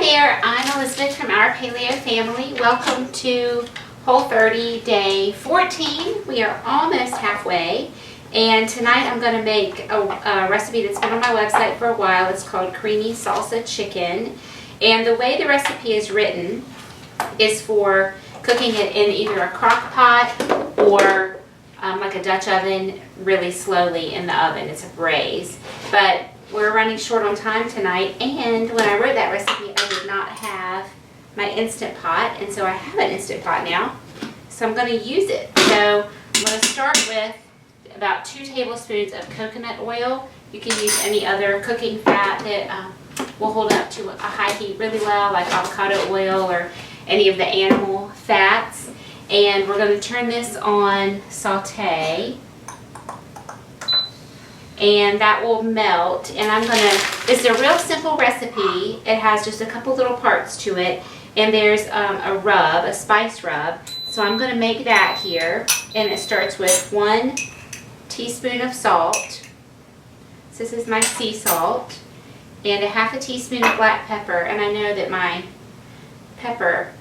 there, I'm Elizabeth from Our Paleo Family. Welcome to Whole30 Day 14. We are almost halfway, and tonight I'm going to make a recipe that's been on my website for a while. It's called Creamy Salsa Chicken, and the way the recipe is written is for cooking it in either a crock pot or like a Dutch oven really slowly in the oven. It's a braise, but we're running short on time tonight, and when I wrote that recipe I did not have my Instant Pot, and so I have an Instant Pot now, so I'm going to use it. So I'm going to start with about 2 tablespoons of coconut oil. You can use any other cooking fat that will hold up to a high heat really well, like avocado oil or any of the animal fats. And we're going to turn this on saute, and that will melt. And I'm going to, it's a real simple recipe. It has just a couple little parts to it, and there's a rub, a spice rub. So I'm going to make that here, and it starts with 1 teaspoon of salt. So this is my sea salt, and a 1/2 teaspoon of black pepper. And I know that my pepper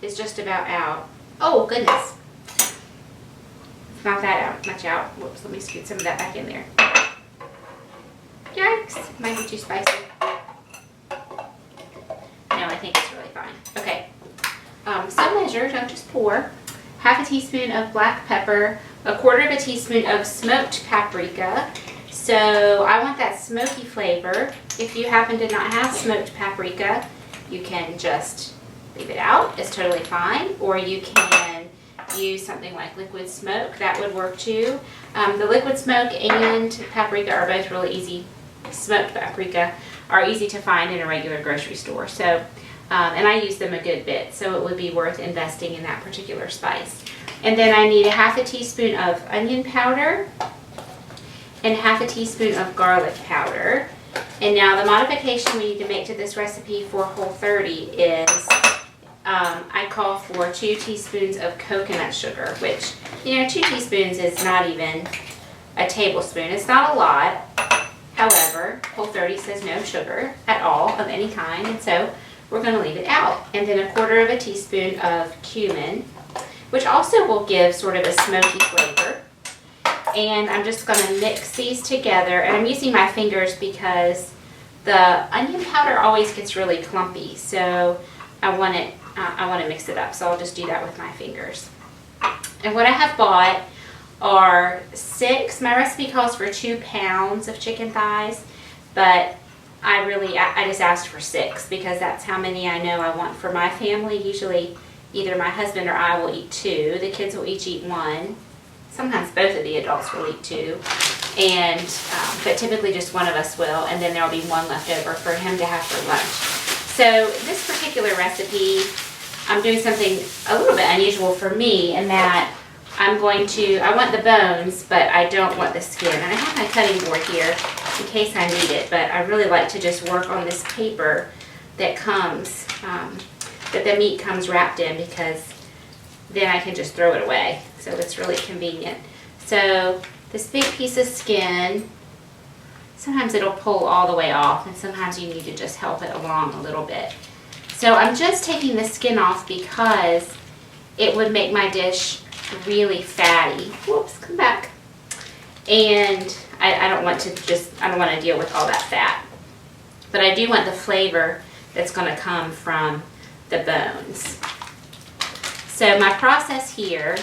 is just about out. Oh goodness, it's not that much out. Whoops, let me scoot some of that back in there. Yikes, might be too spicy. No, I think it's really fine. Okay, so measure, don't just pour. 1/2 teaspoon of black pepper, 1/4 teaspoon of smoked paprika. So I want that smoky flavor. If you happen to not have smoked paprika, you can just leave it out. It's totally fine. Or you can use something like liquid smoke. That would work too. The liquid smoke and paprika are both really easy. Smoked paprika are easy to find in a regular grocery store. So, and I use them a good bit, so it would be worth investing in that particular spice. And then I need a 1/2 teaspoon of onion powder and 1/2 teaspoon of garlic powder. And now the modification we need to make to this recipe for Whole30 is I call for 2 teaspoons of coconut sugar, which, you know, 2 teaspoons is not even a tablespoon. It's not a lot. However, Whole30 says no sugar at all of any kind, and so we're going to leave it out. And then 1/4 teaspoon of cumin, which also will give sort of a smoky flavor. And I'm just going to mix these together, and I'm using my fingers because the onion powder always gets really clumpy, so I want to mix it up, so I'll just do that with my fingers. And what I have bought are 6, my recipe calls for 2 pounds of chicken thighs, but I just asked for 6 because that's how many I know I want for my family. Usually either my husband or I will eat 2, the kids will each eat 1. Sometimes both of the adults will eat 2, and but typically just one of us will, and then there will be 1 left over for him to have for lunch. So this particular recipe, I'm doing something a little bit unusual for me in that I want the bones, but I don't want the skin. And I have my cutting board here in case I need it, but I really like to just work on this paper that comes, that the meat comes wrapped in, because then I can just throw it away. So it's really convenient. So this big piece of skin, sometimes it'll pull all the way off, and sometimes you need to just help it along a little bit. So I'm just taking the skin off because it would make my dish really fatty. Whoops, come back. And I don't want to deal with all that fat. But I do want the flavor that's going to come from the bones. So my process here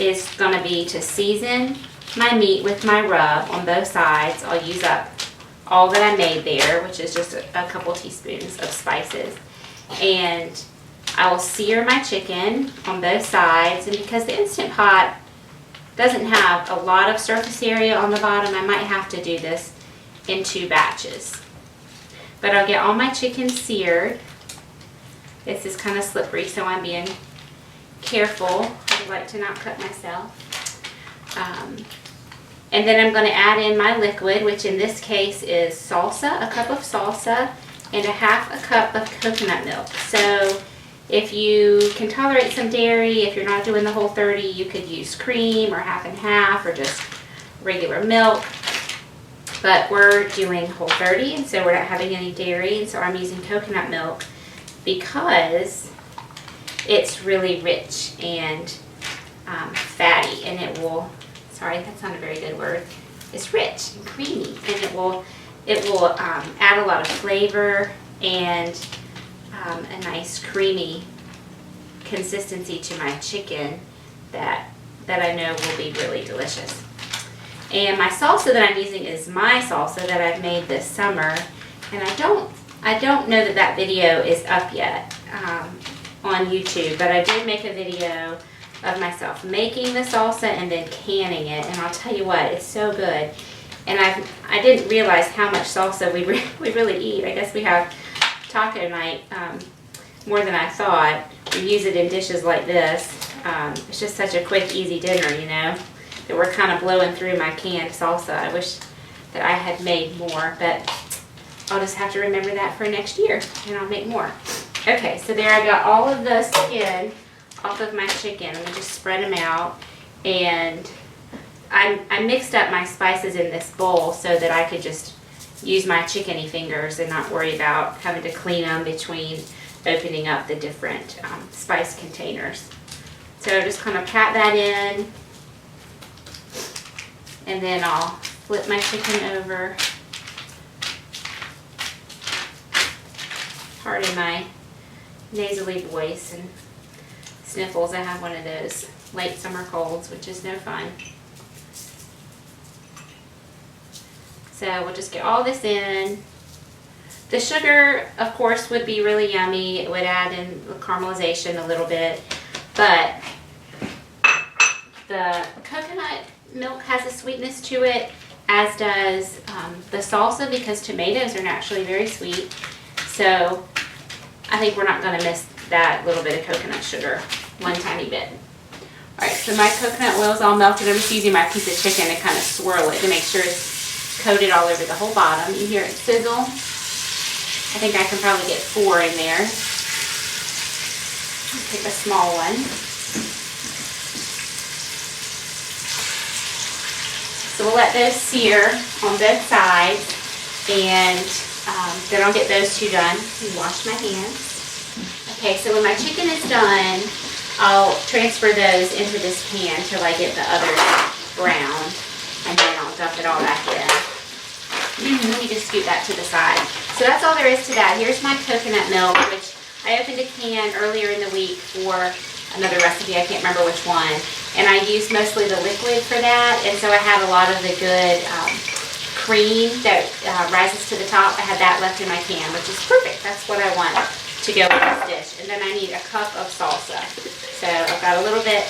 is going to be to season my meat with my rub on both sides. I'll use up all that I made there, which is just a couple teaspoons of spices. And I will sear my chicken on both sides, and because the Instant Pot doesn't have a lot of surface area on the bottom, I might have to do this in 2 batches. But I'll get all my chicken seared. This is kind of slippery, so I'm being careful. I like to not cut myself. And then I'm going to add in my liquid, which in this case is salsa, a cup of salsa, and 1/2 cup of coconut milk. So if you can tolerate some dairy, if you're not doing the Whole30, you could use cream or 1/2 and 1/2 or just regular milk. but we're doing Whole30, and so we're not having any dairy, and so I'm using coconut milk because it's really rich and fatty, and it will, sorry, that's not a very good word, it's rich and creamy, and it will add a lot of flavor and a nice creamy consistency to my chicken that I know will be really delicious. And my salsa that I'm using is my salsa that I've made this summer, and I don't know that video is up yet on YouTube, but I did make a video of myself making the salsa and then canning it, and I'll tell you what, it's so good. And I didn't realize how much salsa we really eat. I guess we have taco night more than I thought. We use it in dishes like this. It's just such a quick, easy dinner, you know, that we're kind of blowing through my canned salsa. I wish that I had made more, but I'll just have to remember that for next year, and I'll make more. Okay, so there I got all of the skin off of my chicken. I'm gonna just spread them out, and I mixed up my spices in this bowl so that I could just use my chickeny fingers and not worry about having to clean them between opening up the different spice containers. So just kind of pat that in, and then I'll flip my chicken over. Pardon my nasally voice and sniffles. I have one of those late summer colds, which is no fun. So we'll just get all this in. The sugar, of course, would be really yummy. It would add in the caramelization a little bit, but the coconut milk has a sweetness to it, as does the salsa, because tomatoes are naturally very sweet. So I think we're not going to miss that little bit of coconut sugar, one tiny bit. All right, so my coconut oil is all melted. I'm just using my piece of chicken to kind of swirl it to make sure it's coated all over the whole bottom. You hear it sizzle. I think I can probably get 4 in there. I'll take a small one. So we'll let those sear on both sides, and then I'll get those two done. Wash my hands. Okay, so when my chicken is done, I'll transfer those into this pan till I get the others brown, and then I'll dump it all back in. Let me just scoot that to the side. So that's all there is to that. Here's my coconut milk, which I opened a can earlier in the week for another recipe. I can't remember which one. And I used mostly the liquid for that, and so I had a lot of the good cream that rises to the top. I had that left in my can, which is perfect. That's what I want to go with this dish. And then I need a cup of salsa. So I've got a little bit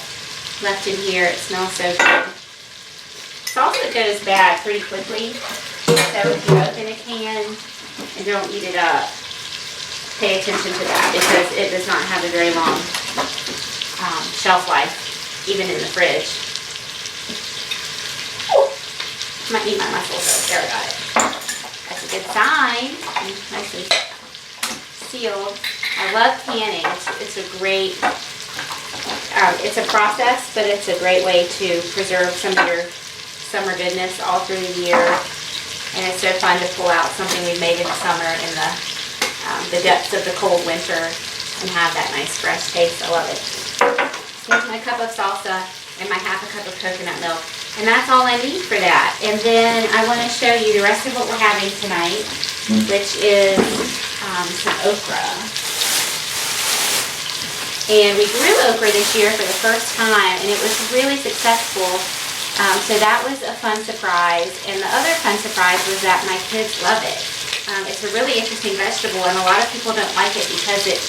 left in here. It smells so good. Salsa goes bad pretty quickly, so if you open a can and don't eat it up, pay attention to that, because it does not have a very long shelf life, even in the fridge. Ooh, might need my muscles though. There, I got it. That's a good sign. Nicely sealed. I love canning. It's a great, it's a process, but it's a great way to preserve some of your summer goodness all through the year. And it's so fun to pull out something we made in the summer in the depths of the cold winter and have that nice fresh taste. I love it. Here's my cup of salsa and my half a cup of coconut milk. And that's all I need for that. And then I want to show you the rest of what we're having tonight, which is some okra. And we grew okra this year for the first time, and it was really successful. So that was a fun surprise. And the other fun surprise was that my kids love it. It's a really interesting vegetable, and a lot of people don't like it because it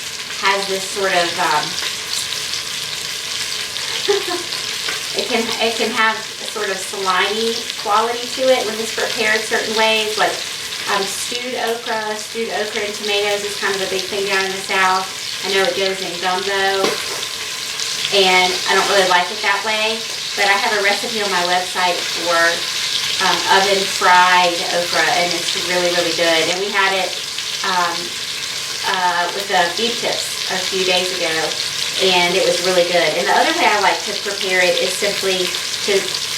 has this sort of, it can have a sort of slimy quality to it when it's prepared certain ways, like stewed okra and tomatoes is kind of a big thing down in the South. I know it goes in gumbo, and I don't really like it that way, but I have a recipe on my website for oven fried okra, and it's really, really good. And we had it with the beef tips a few days ago, and it was really good. And the other way I like to prepare it is simply to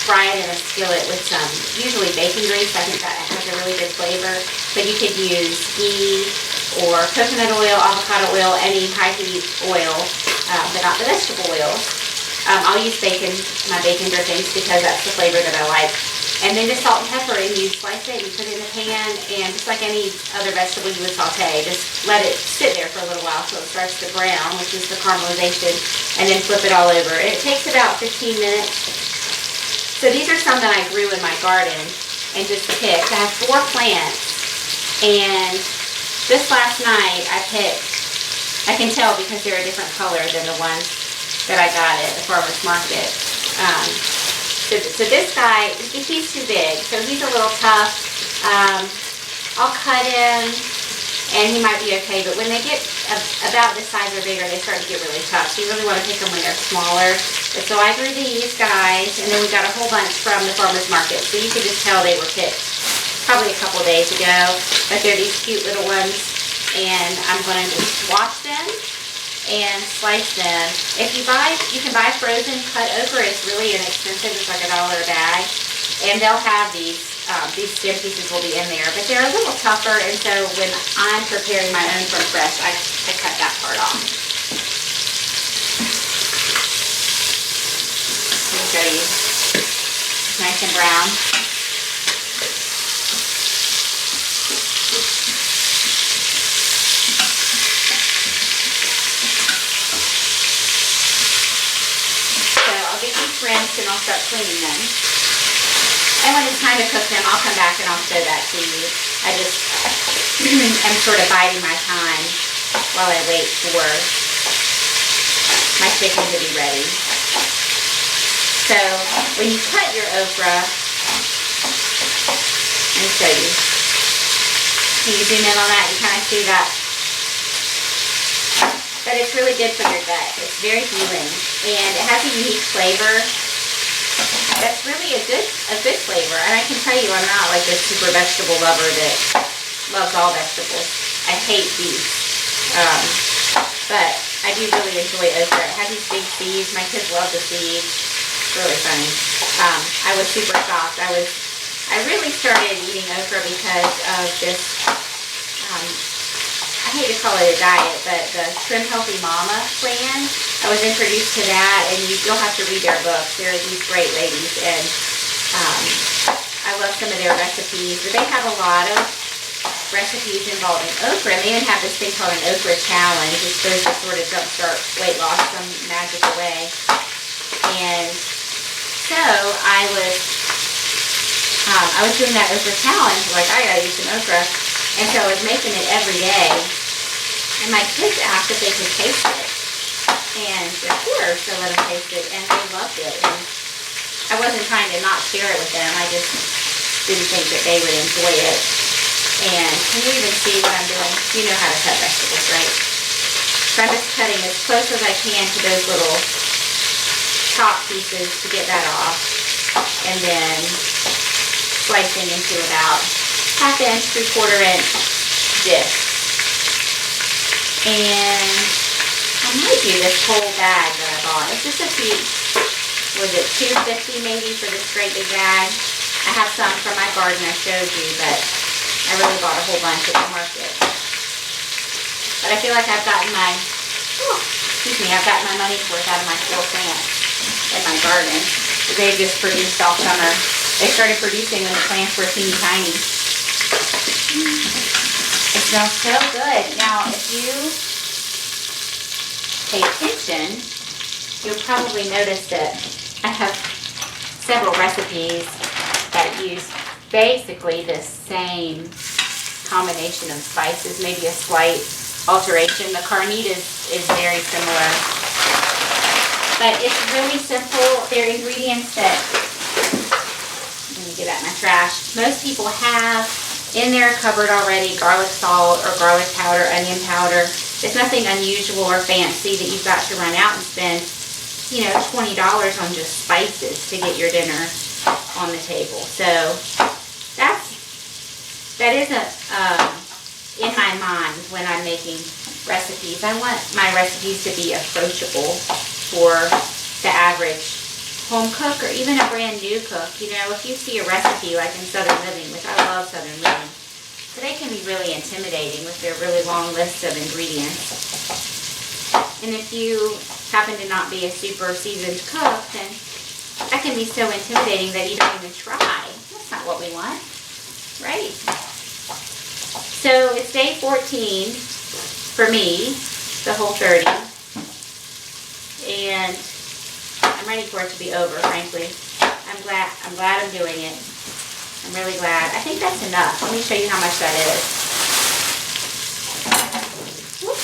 fry it in a skillet with some, usually bacon grease. I think that has a really good flavor. But you could use ghee or coconut oil, avocado oil, any high heat oil, but not the vegetable oils. I'll use bacon, my bacon drippings, because that's the flavor that I like. And then just salt and pepper, and you slice it, you put it in the pan, and just like any other vegetable you would saute, just let it sit there for a little while till it starts to brown, which is the caramelization, and then flip it all over. And it takes about 15 minutes. So these are some that I grew in my garden and just picked. I have 4 plants, and just last night I picked, I can tell because they're a different color than the ones that I got at the farmer's market. So this guy, he's too big, so he's a little tough. I'll cut him, and he might be okay, but when they get about this size or bigger, they start to get really tough. So you really want to pick them when they're smaller. But so I grew these guys, and then we got a whole bunch from the farmer's market. So you could just tell they were picked probably a couple days ago. But they're these cute little ones, and I'm going to just wash them and slice them. If you can buy frozen cut okra. It's really inexpensive. It's like $1 a bag, and they'll have these stem pieces will be in there, but they're a little tougher, and so when I'm preparing my own from fresh, I cut that part off. Let me show you. It's nice and brown. Rinsed, and I'll start cleaning them. And when it's time to cook them, I'll come back and I'll show that to you. I just am sort of biding my time while I wait for my chicken to be ready. So when you cut your okra, let me show you. Can you zoom in on that? You kind of see that. But it's really good for your gut. It's very healing, and it has a unique flavor. That's really a good flavor. And I can tell you, I'm not like this super vegetable lover that loves all vegetables. I hate beef, but I do really enjoy okra. It has these big seeds. My kids love the seeds. It's really funny. I was super shocked. I really started eating okra because of this. I hate to call it a diet, but the Trim Healthy Mama plan. I was introduced to that, and you'll have to read their books. They're these great ladies, and I love some of their recipes. But they have a lot of recipes involving okra, and they even have this thing called an okra challenge. It's supposed to sort of jumpstart weight loss some magical way. And so I was doing that okra challenge, like I gotta eat some okra. And so I was making it every day, and my kids asked if they could taste it, and of course I let them taste it, and they loved it. And I wasn't trying to not share it with them, I just didn't think that they would enjoy it. And can you even see what I'm doing? You know how to cut vegetables, right? So I'm just cutting as close as I can to those little top pieces to get that off, and then slicing into about 1/2 inch, 3/4 inch discs. And I might do this whole bag that I bought. It's just a few, was it $2.50 maybe for this great big bag? I have some from my garden I showed you, but I really bought a whole bunch at the market. But I feel like I've gotten I've gotten my money's worth out of my 4 plants in my garden. They just produced all summer. They started producing when the plants were teeny tiny. It smells so good. Now, if you pay attention, you'll probably notice that I have several recipes that use basically the same combination of spices, maybe a slight alteration. The carnitas is very similar, but it's really simple. They're ingredients that, let me get out my trash, most people have in their cupboard already. Garlic salt or garlic powder, onion powder. It's nothing unusual or fancy that you've got to run out and spend, $20 on just spices to get your dinner on the table. So that isn't in my mind when I'm making recipes. I want my recipes to be approachable for the average home cook or even a brand new cook, you know, if you see a recipe like in Southern Living, which I love Southern Living, so they can be really intimidating with their really long list of ingredients. And if you happen to not be a super seasoned cook, then that can be so intimidating that you don't even try. That's not what we want, right? So it's day 14 for me, the Whole30, and I'm ready for it to be over, frankly. I'm glad I'm doing it. I'm really glad. I think that's enough. Let me show you how much that is. Whoop.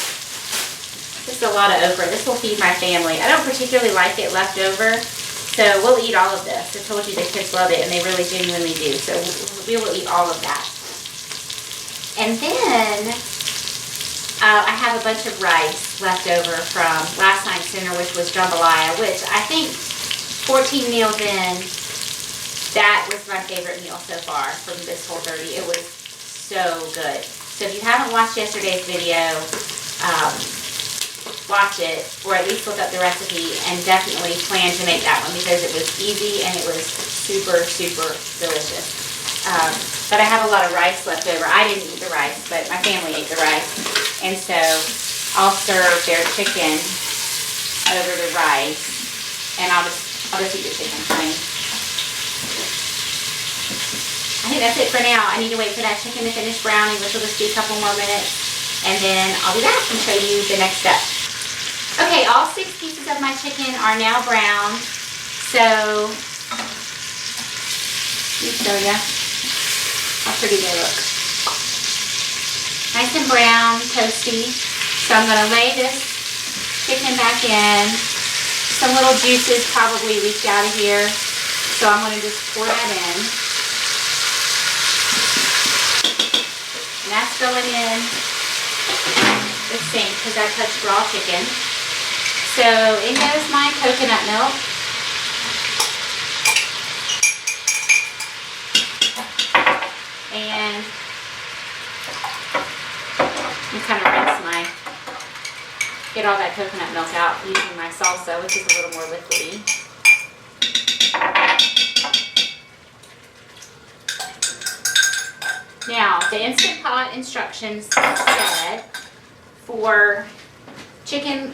This is a lot of okra. This will feed my family. I don't particularly like it left over, so we'll eat all of this. I told you the kids love it, and they really genuinely do, so we will eat all of that. And then I have a bunch of rice left over from last night's dinner, which was jambalaya, which I think 14 meals in, that was my favorite meal so far from this Whole30. It was so good. So if you haven't watched yesterday's video, watch it, or at least look up the recipe, and definitely plan to make that one because it was easy and it was super, super delicious. But I have a lot of rice left over. I didn't eat the rice, but my family ate the rice. And so I'll serve their chicken over the rice, and I'll just eat the chicken plain. I think that's it for now. I need to wait for that chicken to finish browning, which will just be a couple more minutes, and then I'll be back and show you the next step. Okay, all 6 pieces of my chicken are now browned. So, let me show you how pretty they look. Nice and brown, toasty. So I'm going to lay this chicken back in. Some little juices probably leaked out of here, so I'm going to just pour that in. And that's going in the sink because I touched raw chicken. So in goes my coconut milk. And I'm kind of get all that coconut milk out using my salsa, which is a little more liquidy. Now, the Instant Pot instructions said for chicken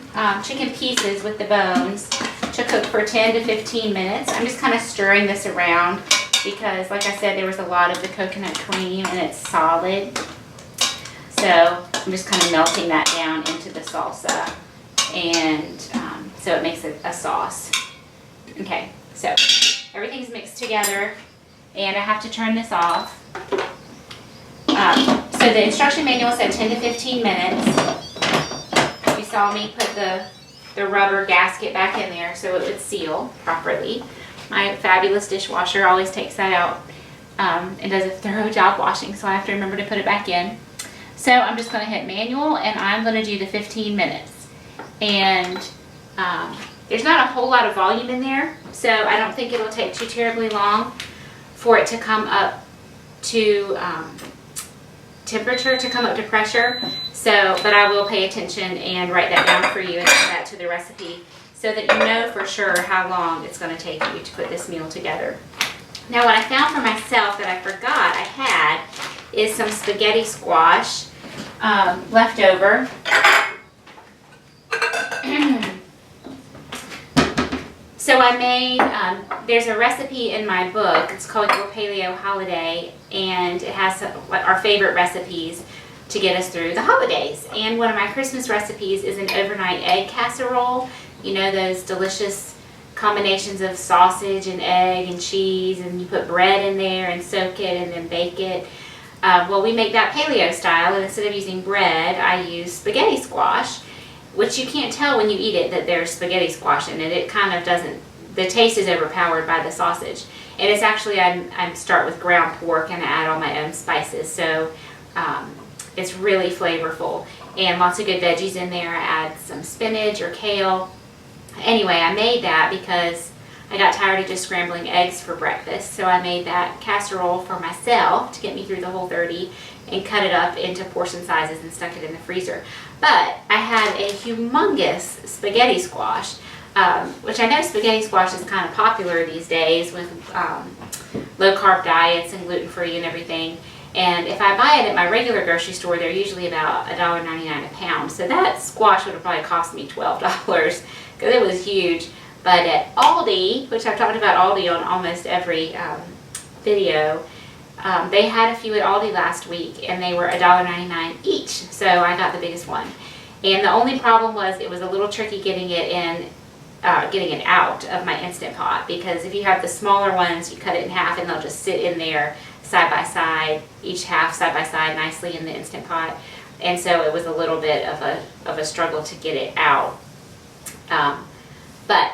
pieces with the bones to cook for 10 to 15 minutes. I'm just kind of stirring this around because, like I said, there was a lot of the coconut cream and it's solid. So I'm just kind of melting that down into the salsa, and so it makes a sauce. Okay, so everything's mixed together, and I have to turn this off. So the instruction manual said 10 to 15 minutes. You saw me put the rubber gasket back in there so it would seal properly. My fabulous dishwasher always takes that out and does a thorough job washing, so I have to remember to put it back in. So I'm just going to hit manual, and I'm going to do the 15 minutes. And there's not a whole lot of volume in there, so I don't think it'll take too terribly long for it to come up to temperature, to come up to pressure. So, but I will pay attention and write that down for you and add that to the recipe so that you know for sure how long it's going to take you to put this meal together. Now, what I found for myself that I forgot I had is some spaghetti squash left over. So I made, there's a recipe in my book. It's called Your Paleo Holiday, and it has our favorite recipes to get us through the holidays. And one of my Christmas recipes is an overnight egg casserole. You know, those delicious combinations of sausage and egg and cheese, and you put bread in there and soak it and then bake it. Well, we make that paleo style, and instead of using bread, I use spaghetti squash, which you can't tell when you eat it that there's spaghetti squash in it. It kind of doesn't, the taste is overpowered by the sausage. And it's actually, I start with ground pork and I add all my own spices, so it's really flavorful. And lots of good veggies in there. I add some spinach or kale. Anyway, I made that because I got tired of just scrambling eggs for breakfast, so I made that casserole for myself to get me through the Whole30 and cut it up into portion sizes and stuck it in the freezer. But I had a humongous spaghetti squash which I know spaghetti squash is kind of popular these days with low-carb diets and gluten-free and everything. And if I buy it at my regular grocery store, they're usually about $1.99 a pound. So that squash would have probably cost me $12 because it was huge. But at Aldi, which I've talked about Aldi on almost every video, they had a few at Aldi last week, and they were $1.99 each. So I got the biggest one. And the only problem was it was a little tricky getting it in, getting it out of my Instant Pot, because if you have the smaller ones, you cut it in half and they'll just sit in there side by side, each half side by side nicely in the Instant Pot. And so it was a little bit of a struggle to get it out. But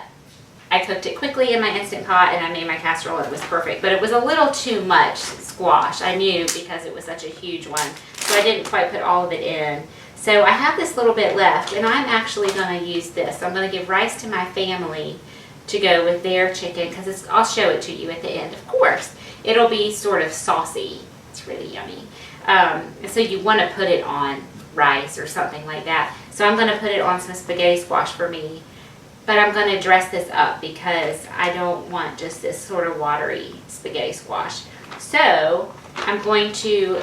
I cooked it quickly in my Instant Pot and I made my casserole and it was perfect. But it was a little too much squash, I knew, because it was such a huge one. So I didn't quite put all of it in. So I have this little bit left, and I'm actually going to use this. I'm going to give rice to my family to go with their chicken, because I'll show it to you at the end, of course. It'll be sort of saucy. It's really yummy. And so you want to put it on rice or something like that. So I'm going to put it on some spaghetti squash for me. But I'm going to dress this up because I don't want just this sort of watery spaghetti squash. So I'm going to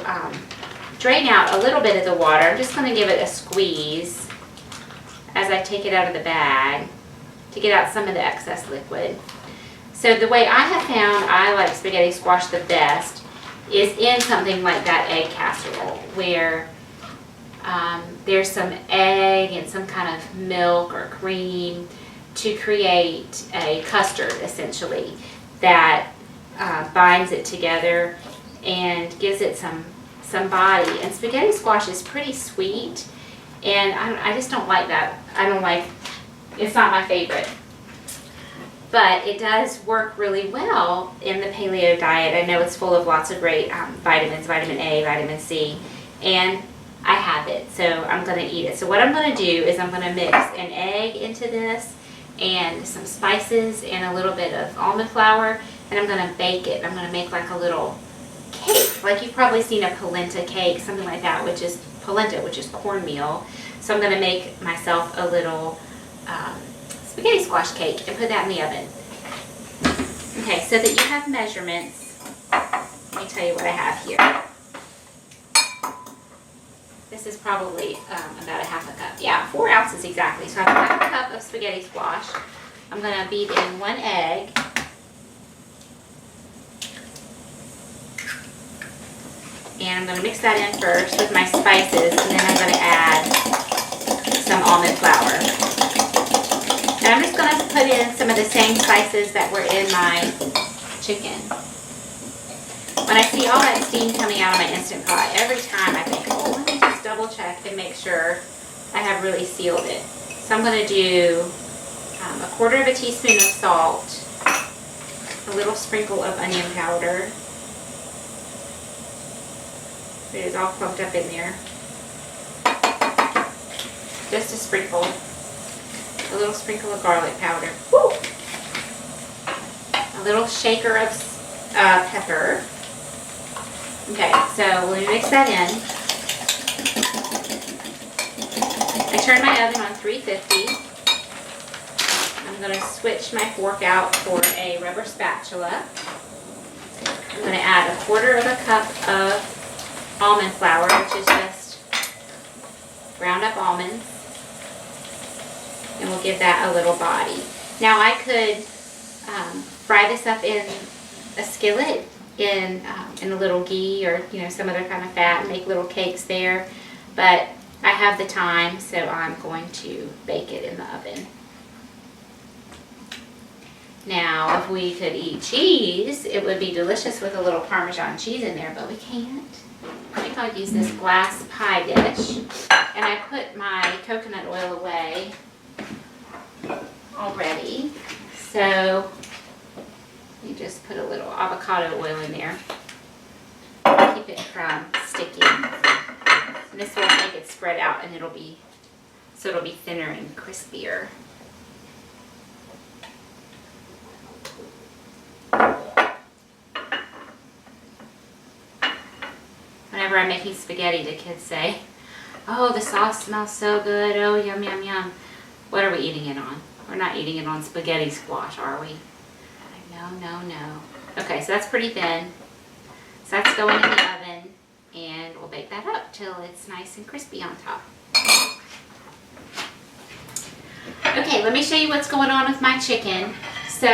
drain out a little bit of the water. I'm just going to give it a squeeze as I take it out of the bag to get out some of the excess liquid. So the way I have found I like spaghetti squash the best is in something like that egg casserole, where there's some egg and some kind of milk or cream to create a custard, essentially, that binds it together and gives it some body. And spaghetti squash is pretty sweet, and I just don't like that. It's not my favorite. But it does work really well in the paleo diet. I know it's full of lots of great vitamins, vitamin A, vitamin C, and I have it, so I'm going to eat it. So what I'm going to do is I'm going to mix an egg into this and some spices and a little bit of almond flour, and I'm going to bake it. I'm going to make like a little cake, like you've probably seen a polenta cake, something like that, which is polenta, which is cornmeal. So I'm going to make myself a little spaghetti squash cake and put that in the oven. Okay, so that you have measurements, let me tell you what I have here. This is probably about a half a cup. Yeah, 4 ounces exactly. So I have a half a cup of spaghetti squash. I'm going to beat in 1 egg. And I'm going to mix that in first with my spices, and then I'm going to add some almond flour. And I'm just going to put in some of the same spices that were in my chicken. When I see all that steam coming out of my Instant Pot, every time I think, oh, let me just double check and make sure I have really sealed it. So I'm going to do a 1/4 teaspoon of salt, a little sprinkle of onion powder. It is all clumped up in there. Just a sprinkle. A little sprinkle of garlic powder. Woo! A little shaker of pepper. Okay, so when we mix that in, I turn my oven on 350. I'm going to switch my fork out for a rubber spatula. I'm going to add 1/4 cup of almond flour, which is just ground up almonds, and we'll give that a little body. Now I could fry this up in a skillet in a little ghee or some other kind of fat and make little cakes there, but I have the time, so I'm going to bake it in the oven. Now if we could eat cheese, it would be delicious with a little Parmesan cheese in there, but we can't. I think I'll use this glass pie dish, and I put my coconut oil away already, so you just put a little avocado oil in there, keep it from sticking, and this will make it spread out, and it'll be thinner and crispier. Whenever I'm making spaghetti, the kids say, "Oh, the sauce smells so good. Oh, yum, yum, yum." What are we eating it on? We're not eating it on spaghetti squash, are we? No, no, no. Okay, so that's pretty thin. So that's going in the oven, and we'll bake that up till it's nice and crispy on top. Okay, let me show you what's going on with my chicken. So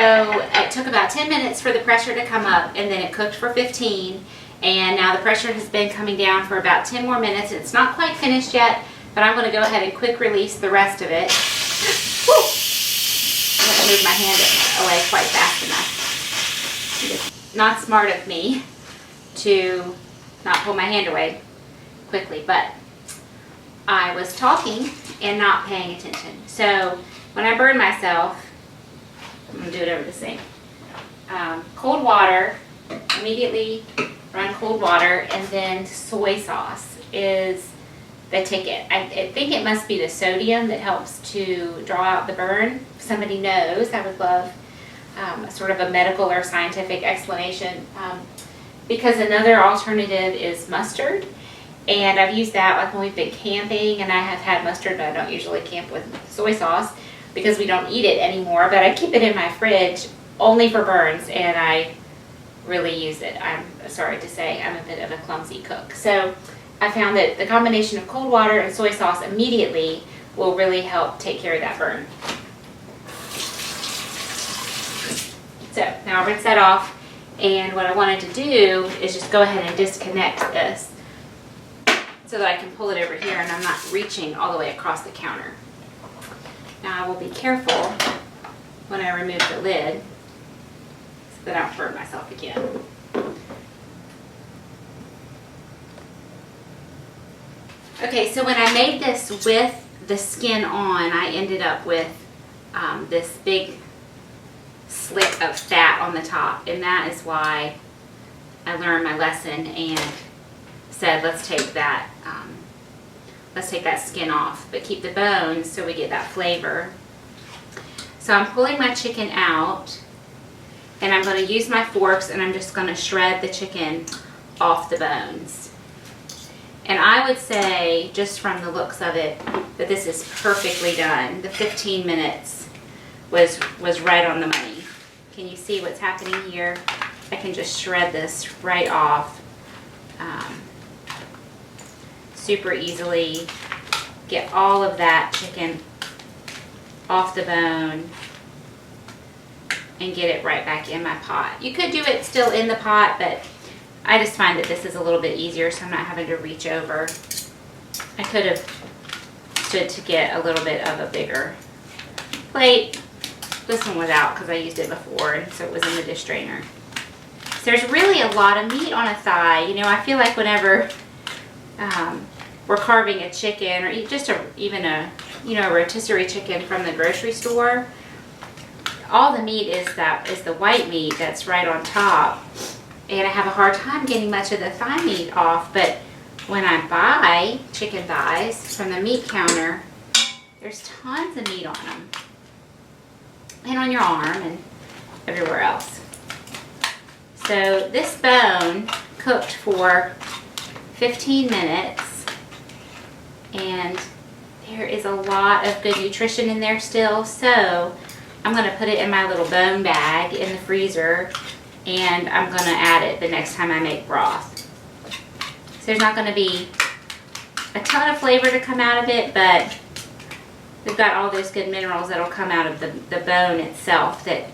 it took about 10 minutes for the pressure to come up, and then it cooked for 15. And now the pressure has been coming down for about 10 more minutes. It's not quite finished yet, but I'm going to go ahead and quick release the rest of it. Woo! I'm going to move my hand away quite fast enough. It's not smart of me to not pull my hand away quickly, but I was talking and not paying attention. So when I burn myself, I'm going to do it over the sink. Cold water, immediately run cold water, and then soy sauce is the ticket. I think it must be the sodium that helps to draw out the burn. If somebody knows, I would love sort of a medical or scientific explanation, because another alternative is mustard, and I've used that like when we've been camping, and I have had mustard, but I don't usually camp with soy sauce because we don't eat it anymore, but I keep it in my fridge only for burns, and I really use it. I'm sorry to say I'm a bit of a clumsy cook. So I found that the combination of cold water and soy sauce immediately will really help take care of that burn. So now I'll rinse that off, and what I wanted to do is just go ahead and disconnect this so that I can pull it over here and I'm not reaching all the way across the counter. Now I will be careful when I remove the lid so that I don't burn myself again. Okay, so when I made this with the skin on, I ended up with this big slick of fat on the top, and that is why I learned my lesson and said let's take that skin off, but keep the bones so we get that flavor. So I'm pulling my chicken out, and I'm going to use my forks, and I'm just going to shred the chicken off the bones. And I would say, just from the looks of it, that this is perfectly done. The 15 minutes was right on the money. Can you see what's happening here? I can just shred this right off super easily. Get all of that chicken off the bone and get it right back in my pot. You could do it still in the pot, but I just find that this is a little bit easier, so I'm not having to reach over. I could have stood to get a little bit of a bigger plate. This one was out because I used it before, and so it was in the dish drainer. So there's really a lot of meat on a thigh. You know, I feel like whenever we're carving a chicken, or just even a rotisserie chicken from the grocery store, all the meat is the white meat that's right on top, and I have a hard time getting much of the thigh meat off. But when I buy chicken thighs from the meat counter, there's tons of meat on them, and on your arm and everywhere else. So this bone cooked for 15 minutes, and there is a lot of good nutrition in there still. So I'm going to put it in my little bone bag in the freezer, and I'm going to add it the next time I make broth. So there's not going to be a ton of flavor to come out of it, but we've got all those good minerals that'll come out of the bone itself that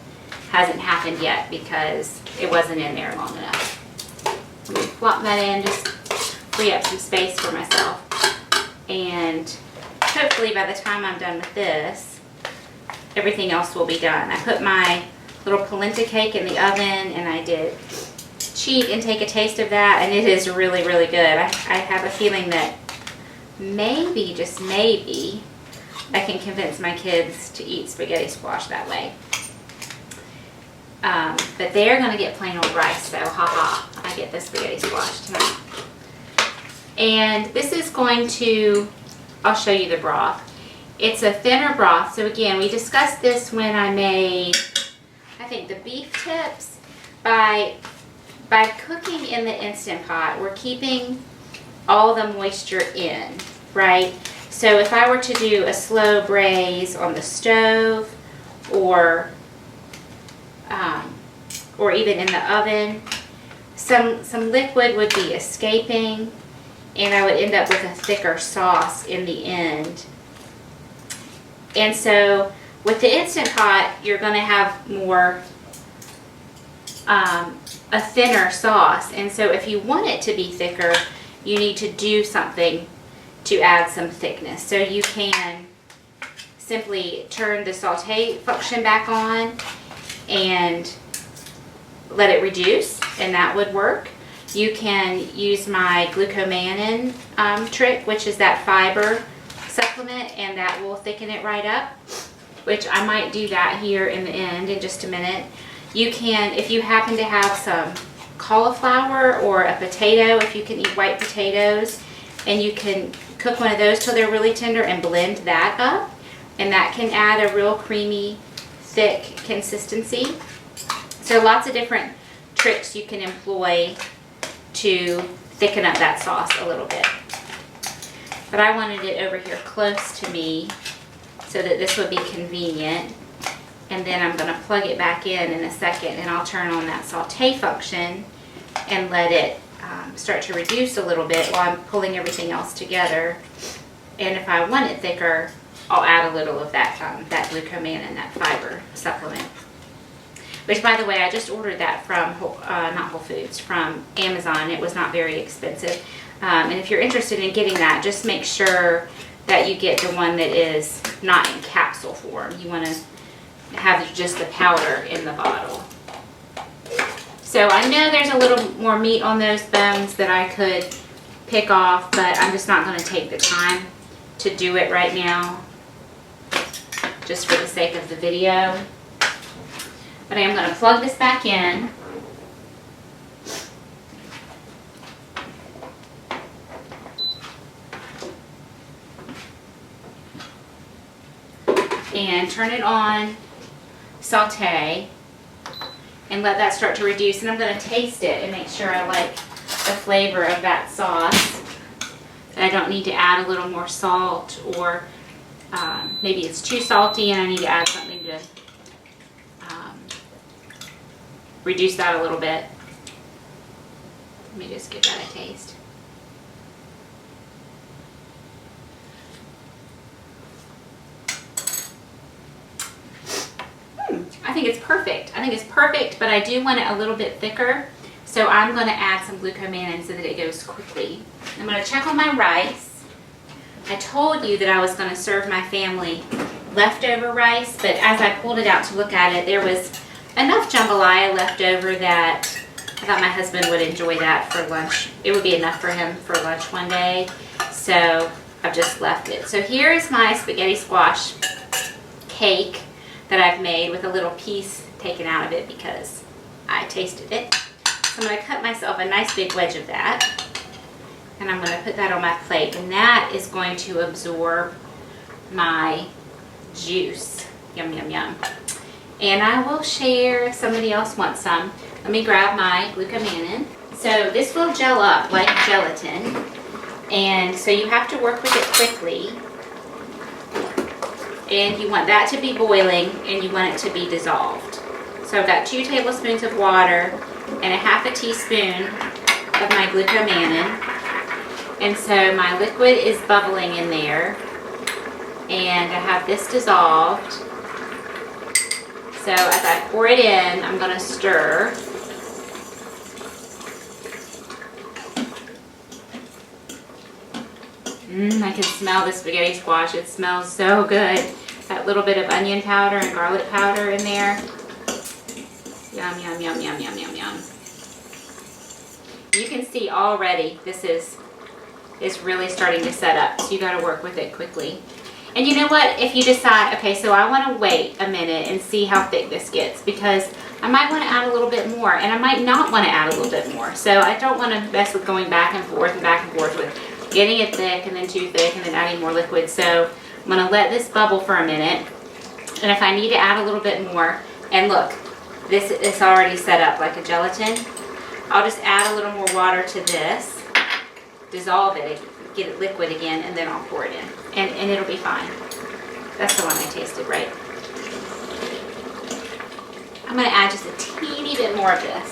hasn't happened yet because it wasn't in there long enough. Let me flop that in, just free up some space for myself. And hopefully by the time I'm done with this, everything else will be done. I put my little polenta cake in the oven, and I did cheat and take a taste of that, and it is really, really good. I have a feeling that maybe, just maybe, I can convince my kids to eat spaghetti squash that way. But they're going to get plain old rice, so haha, I get the spaghetti squash tonight. And this is going to, I'll show you the broth. It's a thinner broth. So again, we discussed this when I made, I think, the beef tips. By cooking in the Instant Pot, we're keeping all the moisture in, right? So if I were to do a slow braise on the stove or even in the oven, some liquid would be escaping, and I would end up with a thicker sauce in the end. And so with the Instant Pot, you're going to have more, a thinner sauce. And so if you want it to be thicker, you need to do something to add some thickness. So you can simply turn the saute function back on and let it reduce, and that would work. You can use my glucomannan trick, which is that fiber supplement, and that will thicken it right up, which I might do that here in the end in just a minute. You can, if you happen to have some cauliflower or a potato, if you can eat white potatoes, and you can cook one of those till they're really tender and blend that up, and that can add a real creamy, thick consistency. So lots of different tricks you can employ to thicken up that sauce a little bit. But I wanted it over here close to me so that this would be convenient. And then I'm going to plug it back in a second, and I'll turn on that saute function and let it start to reduce a little bit while I'm pulling everything else together. And if I want it thicker, I'll add a little of that glucomannan and that fiber supplement. Which, by the way, I just ordered that from, not Whole Foods, from Amazon. It was not very expensive. And if you're interested in getting that, just make sure that you get the one that is not in capsule form. You want to have just the powder in the bottle. So I know there's a little more meat on those bones that I could pick off, but I'm just not going to take the time to do it right now, just for the sake of the video. But I am going to plug this back in. And turn it on saute and let that start to reduce. And I'm going to taste it and make sure I like the flavor of that sauce. And I don't need to add a little more salt, or maybe it's too salty and I need to add something to reduce that a little bit. Let me just give that a taste. I think it's perfect. I think it's perfect, but I do want it a little bit thicker. So I'm going to add some glucomannan so that it goes quickly. I'm going to check on my rice. I told you that I was going to serve my family leftover rice, but as I pulled it out to look at it, there was enough jambalaya left over that I thought my husband would enjoy that for lunch. It would be enough for him for lunch one day, so I've just left it. So here is my spaghetti squash cake that I've made with a little piece taken out of it because I tasted it. So I'm going to cut myself a nice big wedge of that, and I'm going to put that on my plate, and that is going to absorb my juice. Yum, yum, yum. And I will share if somebody else wants some. Let me grab my glucomannan. So this will gel up like gelatin, and so you have to work with it quickly. And you want that to be boiling, and you want it to be dissolved. So I've got 2 tablespoons of water and a half a teaspoon of my glucomannan. And so my liquid is bubbling in there, and I have this dissolved. So as I pour it in, I'm going to stir. I can smell the spaghetti squash. It smells so good. That little bit of onion powder and garlic powder in there. Yum, yum, yum, yum, yum, yum, yum. You can see already this is really starting to set up, so you got to work with it quickly. And you know what, if you decide, okay, so I want to wait a minute and see how thick this gets, because I might want to add a little bit more, and I might not want to add a little bit more. So I don't want to mess with going back and forth with getting it thick and then too thick and then adding more liquid. So I'm going to let this bubble for a minute, and if I need to add a little bit more, and look, this is already set up like a gelatin, I'll just add a little more water to this, dissolve it, get it liquid again, and then I'll pour it in. And it'll be fine. That's the one I tasted, right? I'm going to add just a teeny bit more of this.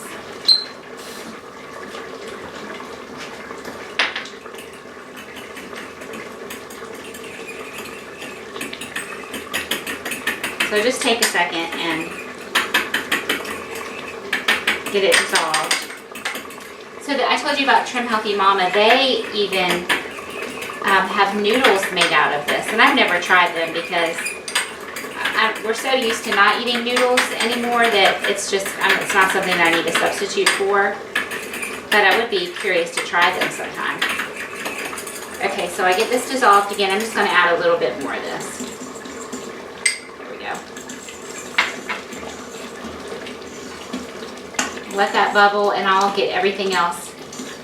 So just take a second and get it dissolved. So I told you about Trim Healthy Mama. They even have noodles made out of this, and I've never tried them because we're so used to not eating noodles anymore that it's not something that I need to substitute for. But I would be curious to try them sometime. Okay, so I get this dissolved again. I'm just going to add a little bit more of this. There we go. Let that bubble, and I'll get everything else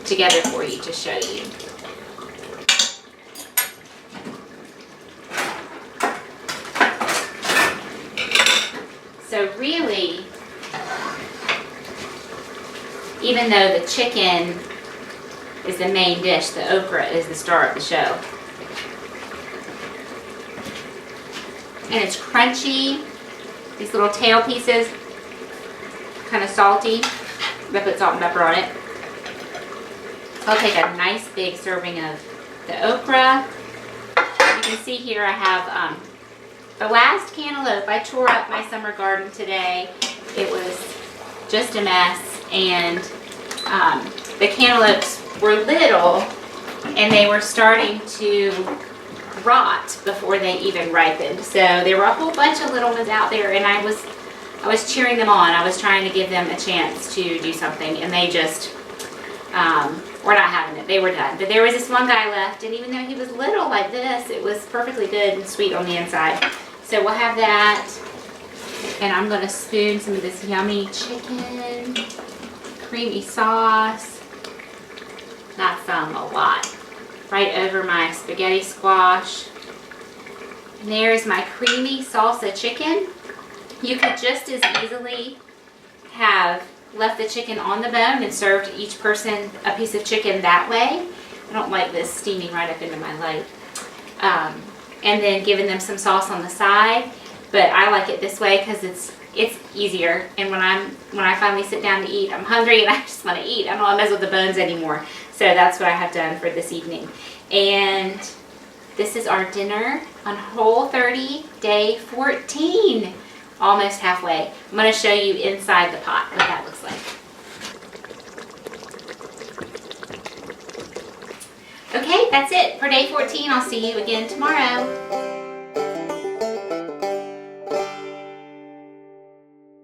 together for you to show you. So really, even though the chicken is the main dish, the okra is the star of the show. And it's crunchy, these little tail pieces, kind of salty. I put salt and pepper on it. So I'll take a nice big serving of the okra. You can see here I have the last cantaloupe. I tore up my summer garden today. It was just a mess, and the cantaloupes were little and they were starting to rot before they even ripened. So there were a whole bunch of little ones out there, and I was cheering them on. I was trying to give them a chance to do something, and they just were not having it. They were done. But there was this one guy left, and even though he was little like this, it was perfectly good and sweet on the inside. So we'll have that, and I'm going to spoon some of this yummy chicken, creamy sauce, not some, a lot, right over my spaghetti squash. And there's my creamy salsa chicken. You could just as easily have left the chicken on the bone and served each person a piece of chicken that way. I don't like this steaming right up into my light. And then giving them some sauce on the side, but I like it this way because it's easier. And when I finally sit down to eat, I'm hungry and I just want to eat. I don't want to mess with the bones anymore. So that's what I have done for this evening. And this is our dinner on Whole30 day 14, almost halfway. I'm going to show you inside the pot what that looks like. Okay, that's it for day 14. I'll see you again tomorrow.